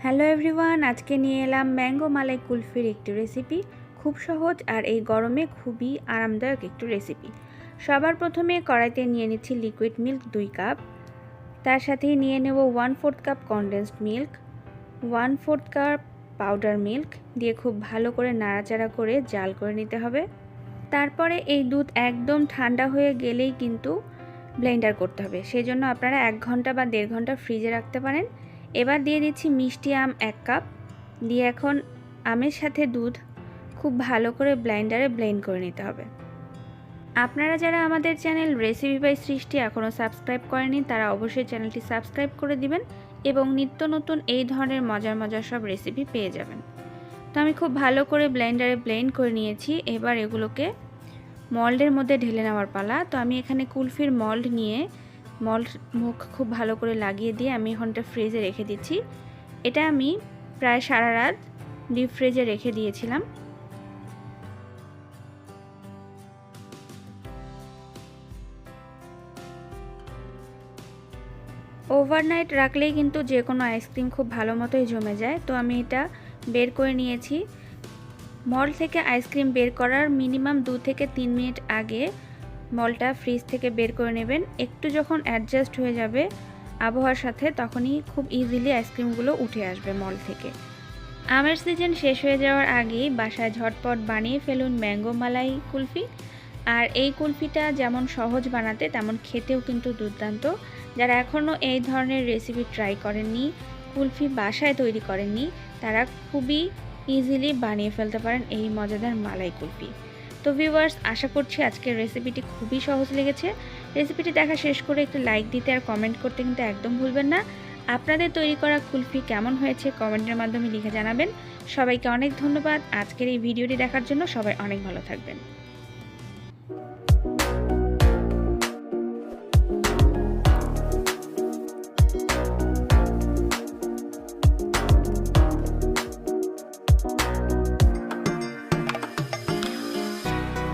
Hello everyone, আজকে নিয়ে এলাম ম্যাঙ্গো মালাই কুলফির একটি রেসিপি। খুব সহজ আর এই গরমে খুবই আরামদায়ক একটি রেসিপি। সবার প্রথমে কড়াইতে নিয়ে নিচ্ছি লিকুইড মিল্ক 2 কাপ, তার সাথেই নিয়ে নেব 1/4 cup condensed milk, 1/4 cup powder milk দিয়ে খুব ভালো করে নাড়াচাড়া করে জাল করে নিতে হবে। তারপরে এই দুধ একদম ঠান্ডা হয়ে গেলেই কিন্তু ব্লেন্ডার করতে হবে, সেই জন্য আপনারা 1 ঘন্টা বা 1.5 ঘন্টা ফ্রিজে রাখতে পারেন। এবার দিয়ে দিচ্ছি মিষ্টি আম 1 কাপ, দিয়ে এখন আমের সাথে দুধ খুব ভালো করে ব্লেন্ডারে ব্লেন্ড করে নিতে হবে। আপনারা যারা আমাদের চ্যানেল রেসিপি বাই সৃষ্টি এখনও সাবস্ক্রাইব করেনি তারা অবশ্যই চ্যানেলটি সাবস্ক্রাইব করে দিবেন এবং নিত্য নতুন এই ধরনের মজার মজার সব রেসিপি পেয়ে যাবেন। তো আমি খুব ভালো করে ব্লেন্ডারে ব্লেন্ড করে নিয়েছি। এবার এগুলোকে মল্ডের মধ্যে ঢেলে নেওয়ার পালা। তো আমি এখানে কুলফির মল্ড নিয়ে মল্ড মুখ খুব ভালো করে লাগিয়ে দিয়ে আমি ঘন্টা ফ্রিজে রেখে দিচ্ছি। এটা আমি প্রায় সারা রাত ডিপ ফ্রিজে রেখে দিয়েছিলাম। ওভারনাইট রাখলেই কিন্তু যে কোনো আইসক্রিম খুব ভালো মতোই জমে যায়। তো আমি এটা বের করে নিয়েছি। মল্ড থেকে আইসক্রিম বের করার মিনিমাম 2 থেকে 3 মিনিট আগে মলটা ফ্রিজ থেকে বের করে নেবেন। একটু যখন অ্যাডজাস্ট হয়ে যাবে আবহাওয়ার সাথে তখনই খুব ইজিলি আইসক্রিমগুলো উঠে আসবে মল থেকে। আমের সিজন শেষ হয়ে যাওয়ার আগেই বাসায় ঝটপট বানিয়ে ফেলুন ম্যাঙ্গো মালাই কুলফি। আর এই কুলফিটা যেমন সহজ বানাতে তেমন খেতেও কিন্তু দুর্দান্ত। যারা এখনও এই ধরনের রেসিপি ট্রাই করেননি, কুলফি বাসায় তৈরি করেননি, তারা খুবই ইজিলি বানিয়ে ফেলতে পারেন এই মজাদার মালাই কুলফি। তো ভিউয়ার্স, আশা করছি আজকের রেসিপিটি খুবই সহজ লেগেছে। রেসিপিটি দেখা শেষ করে একটু লাইক দিতে আর কমেন্ট করতে কিন্তু একদম ভুলবেন না। আপনাদের তৈরি করা কুলফি কেমন হয়েছে কমেন্টের মাধ্যমে লিখে জানাবেন। সবাইকে অনেক ধন্যবাদ আজকের এই ভিডিওটি দেখার জন্য। সবাই অনেক ভালো থাকবেন।